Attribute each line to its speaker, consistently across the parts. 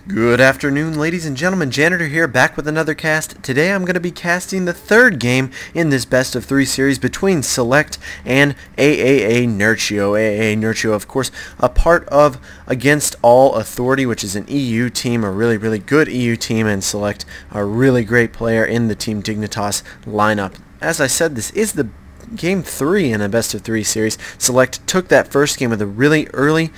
Speaker 1: Good afternoon, ladies and gentlemen. Janitor here, back with another cast. Today I'm going to be casting the third game in this best of three series between SeleCT and aAaNerchio. aAaNerchio, of course, a part of Against All Authority, which is an EU team, a really good EU team, and SeleCT, a really great player in the Team Dignitas lineup. As I said, this is the Game 3 in a best of 3 series. SeleCT took that first game with a really early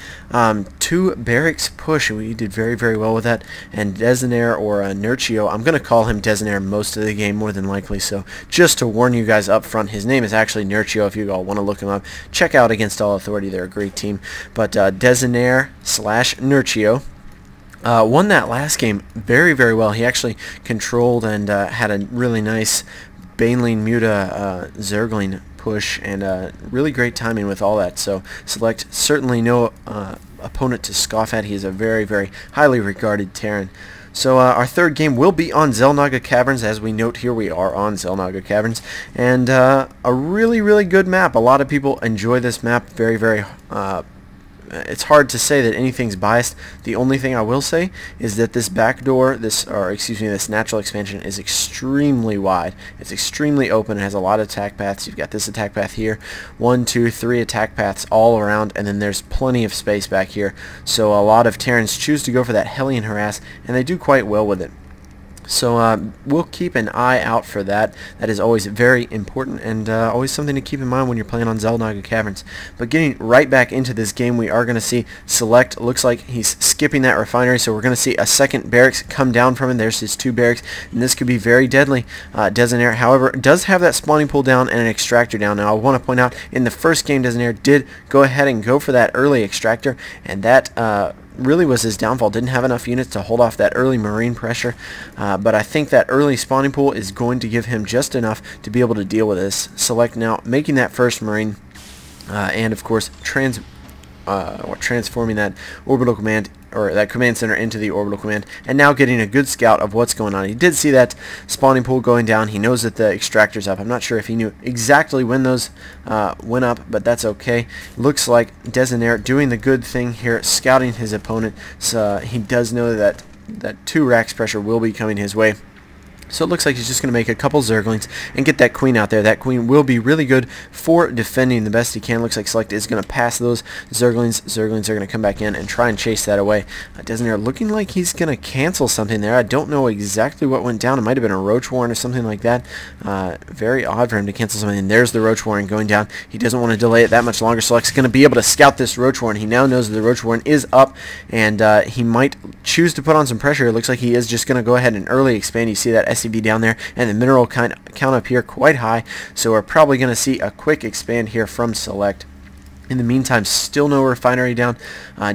Speaker 1: 2 barracks push. We did very well with that. And aAaNerchio, or Nerchio, I'm going to call him aAaNerchio most of the game, more than likely. So just to warn you guys up front, his name is actually Nerchio. If you all want to look him up, check out Against All Authority. They're a great team. But aAaNerchio/Nerchio won that last game very well. He actually controlled and had a really nice Baneling Muta Zergling push, and really great timing with all that. So SeleCT certainly no opponent to scoff at. He is a very highly regarded Terran. So our third game will be on Xel'Naga Caverns. As we note here, we are on Xel'Naga Caverns, and a really good map. A lot of people enjoy this map. Very it's hard to say that anything's biased. The only thing I will say is that this backdoor, this natural expansion is extremely wide. It's extremely open. It has a lot of attack paths. You've got this attack path here, 1, 2, 3 attack paths all around, and then there's plenty of space back here. So a lot of Terrans choose to go for that Hellion Harass, and they do quite well with it. So we'll keep an eye out for that. That is always very important, and always something to keep in mind when you're playing on Xel'Naga Caverns. But getting right back into this game, we are going to see SeleCT. Looks like he's skipping that refinery, so we're going to see a second barracks come down from him. There's his 2 barracks, and this could be very deadly. aAaNerchio, however, does have that spawning pool down and an extractor down. Now, I want to point out, in the first game, aAaNerchio did go ahead and go for that early extractor, and that really was his downfall. Didn't have enough units to hold off that early marine pressure, but I think that early spawning pool is going to give him just enough to be able to deal with this. SeleCT now making that first marine, and of course transforming that orbital command, or that command center, into the orbital command, and now getting a good scout of what's going on. He did see that spawning pool going down. He knows that the extractor's up. I'm not sure if he knew exactly when those went up, but that's okay. Looks like aAaNerchio doing the good thing here, scouting his opponent. So he does know that 2 racks pressure will be coming his way. So it looks like he's just going to make a couple Zerglings and get that Queen out there. That Queen will be really good for defending the best he can. Looks like SeleCT is going to pass those Zerglings. Zerglings are going to come back in and try and chase that away. aAaNerchio looking like he's going to cancel something there. I don't know exactly what went down. It might have been a Roach Warren or something like that. Very odd for him to cancel something. And there's the Roach Warren going down. He doesn't want to delay it that much longer. SeleCT's going to be able to scout this Roach Warren. He now knows that the Roach Warren is up, and he might choose to put on some pressure. It looks like he is just going to go ahead and early expand. You see that SCV down there, and the mineral count up here quite high, so we're probably going to see a quick expand here from SeleCT. In the meantime, still no refinery down.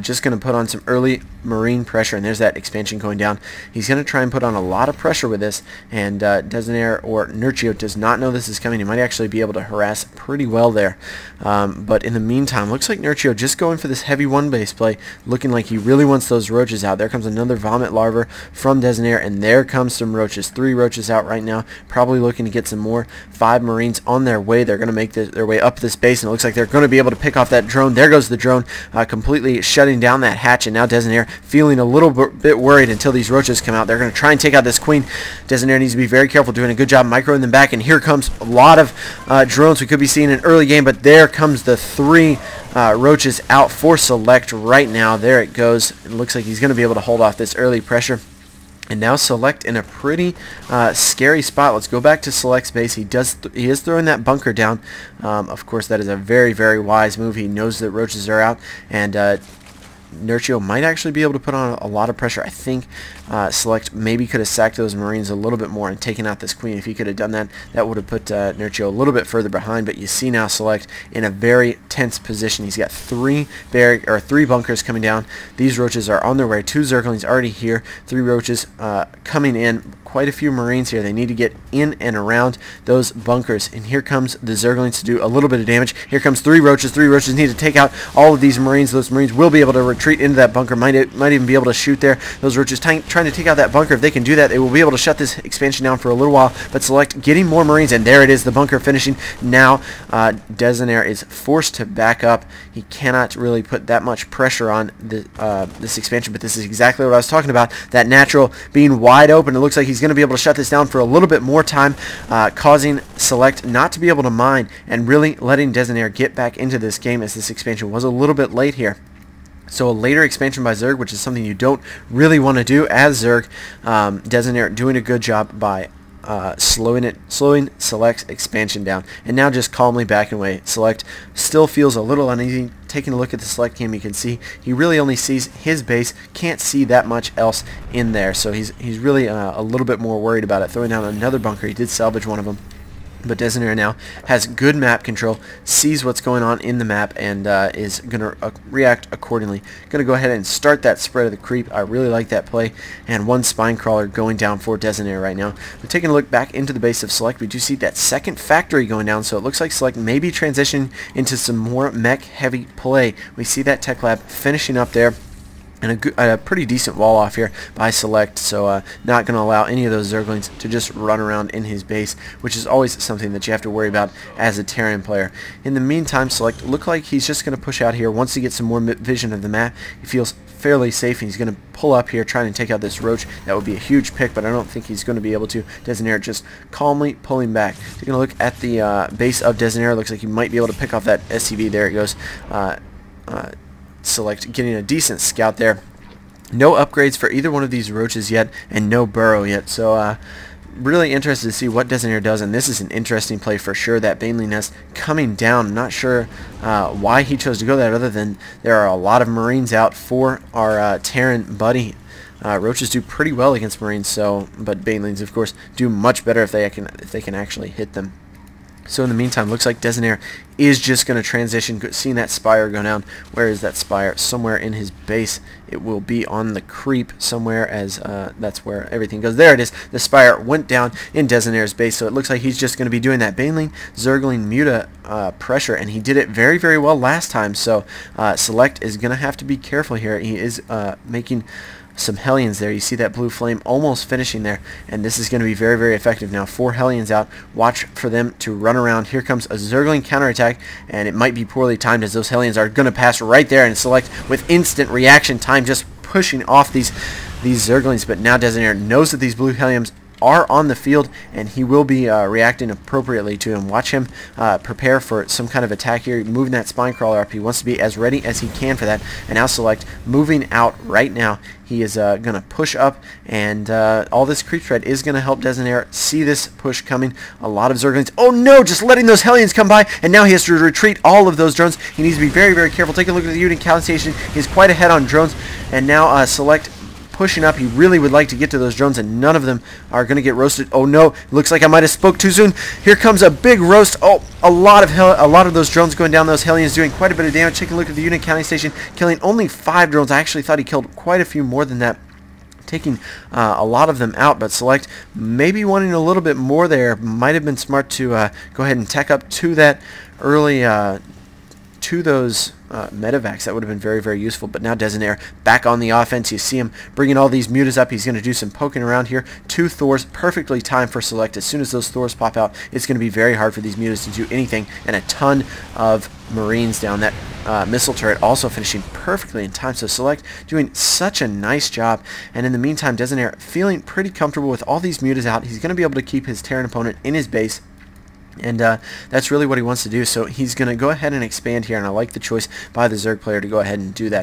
Speaker 1: Just going to put on some early marine pressure, and there's that expansion going down. He's going to try and put on a lot of pressure with this, and aAaNerchio, or Nerchio, does not know this is coming. He might actually be able to harass pretty well there. But in the meantime, looks like Nerchio just going for this heavy 1-base play, looking like he really wants those roaches out. There comes another vomit larva from aAaNerchio, and there comes some roaches. 3 roaches out right now, probably looking to get some more. 5 marines on their way. They're going to make their way up this base, and it looks like they're going to be able to pick off that drone. There goes the drone, completely shutting down that hatch, and now aAaNerchio feeling a little bit worried until these roaches come out. They're going to try and take out this Queen. aAaNerchio needs to be very careful, doing a good job microing them back, and here comes a lot of drones we could be seeing in early game, but there comes the 3 roaches out for SeleCT right now. There it goes. It looks like he's going to be able to hold off this early pressure. And now SeleCT in a pretty scary spot. Let's go back to SeleCT's base. He is throwing that bunker down. Of course, that is a very wise move. He knows that roaches are out, and Nerchio might actually be able to put on a lot of pressure. I think SeleCT maybe could have sacked those Marines a little bit more and taken out this Queen. If he could have done that, that would have put Nerchio a little bit further behind. But you see now SeleCT in a very tense position. He's got 3 bunkers coming down. These roaches are on their way. 2 Zerglings already here. 3 roaches coming in. Quite a few Marines here. They need to get in and around those bunkers. And here comes the Zerglings to do a little bit of damage. Here comes 3 roaches. 3 roaches need to take out all of these Marines. Those Marines will be able to retreat into that bunker. Might even be able to shoot there. Those roaches trying to take out that bunker. If they can do that, they will be able to shut this expansion down for a little while. But SeleCT getting more Marines, and there it is, the bunker finishing. Now aAaNerchio is forced to back up. He cannot really put that much pressure on this expansion, but this is exactly what I was talking about, that natural being wide open. It looks like he's going to be able to shut this down for a little bit more time, causing SeleCT not to be able to mine and really letting aAaNerchio get back into this game, as this expansion was a little bit late here. So a later expansion by Zerg, which is something you don't really want to do as Zerg. aAaNerchio doing a good job by slowing SeleCT's expansion down, and now just calmly backing away. SeleCT still feels a little uneasy. Taking a look at the SeleCT game, you can see he really only sees his base, can't see that much else in there, so he's really a little bit more worried about it. Throwing down another bunker, he did salvage one of them. But aAaNerchio now has good map control, sees what's going on in the map, and is going to react accordingly. Going to go ahead and start that spread of the creep. I really like that play. And one spine crawler going down for aAaNerchio right now. But taking a look back into the base of SeleCT, we do see that second factory going down, so it looks like SeleCT may be transitioning into some more mech-heavy play. We see that tech lab finishing up there. And a pretty decent wall off here by SeleCT, so not going to allow any of those Zerglings to just run around in his base, which is always something that you have to worry about as a Terran player. In the meantime, SeleCT look like he's just going to push out here. Once he gets some more vision of the map, he feels fairly safe, and he's going to pull up here, trying to take out this roach. That would be a huge pick, but I don't think he's going to be able to. aAaNerchio just calmly pulling back. Taking a look at the base of aAaNerchio, looks like he might be able to pick off that SCV. There it goes. SeleCT getting a decent scout there. No upgrades for either one of these roaches yet, and no burrow yet, so really interested to see what aAaNerchio does, and this is an interesting play for sure. That Baneling nest coming down. I'm not sure why he chose to go that, other than there are a lot of Marines out for our Terran buddy. Roaches do pretty well against Marines, so but Banelings of course do much better if they can actually hit them. So in the meantime, looks like aAaNerchio is just going to transition. Seeing that spire go down. Where is that spire? Somewhere in his base. It will be on the creep somewhere, as that's where everything goes. There it is. The spire went down in aAaNerchio's base, so it looks like he's just going to be doing that Baneling, Zergling, Muta pressure, and he did it very, very well last time. So SeleCT is going to have to be careful here. He is making some Hellions there. You see that blue flame almost finishing there, and this is going to be very, very effective. Now 4 Hellions out. Watch for them to run around. Here comes a Zergling counterattack, and it might be poorly timed, as those Hellions are going to pass right there, and SeleCT with instant reaction time just pushing off these Zerglings. But now aAaNerchio knows that these blue Hellions are on the field, and he will be reacting appropriately to him. Watch him prepare for some kind of attack here, moving that spine crawler up. He wants to be as ready as he can for that. And now SeleCT moving out right now. He is going to push up, and all this creep thread is going to help aAaNerchio see this push coming. A lot of Zerglings. Oh no, just letting those Hellions come by, and now he has to retreat all of those drones. He needs to be very, very careful. Take a look at the unit count station. He's quite ahead on drones, and now SeleCT pushing up. He really would like to get to those drones, and none of them are going to get roasted. Oh no, looks like I might have spoke too soon. Here comes a big roast. Oh, a lot of those drones going down. Those Hellions doing quite a bit of damage. Taking a look at the unit counting station, killing only 5 drones. I actually thought he killed quite a few more than that, taking a lot of them out. But SeleCT maybe wanting a little bit more there. Might have been smart to go ahead and tech up to that early to those medevacs. That would have been very, very useful. But now aAaNerchio back on the offense. You see him bringing all these mutas up. He's going to do some poking around here. 2 Thors, perfectly timed for SeleCT. As soon as those Thors pop out, it's going to be very hard for these mutas to do anything. And a ton of Marines down. That missile turret also finishing perfectly in time. So SeleCT doing such a nice job. And in the meantime, aAaNerchio feeling pretty comfortable with all these mutas out. He's going to be able to keep his Terran opponent in his base. And that's really what he wants to do. So he's going to go ahead and expand here, and I like the choice by the Zerg player to go ahead and do that.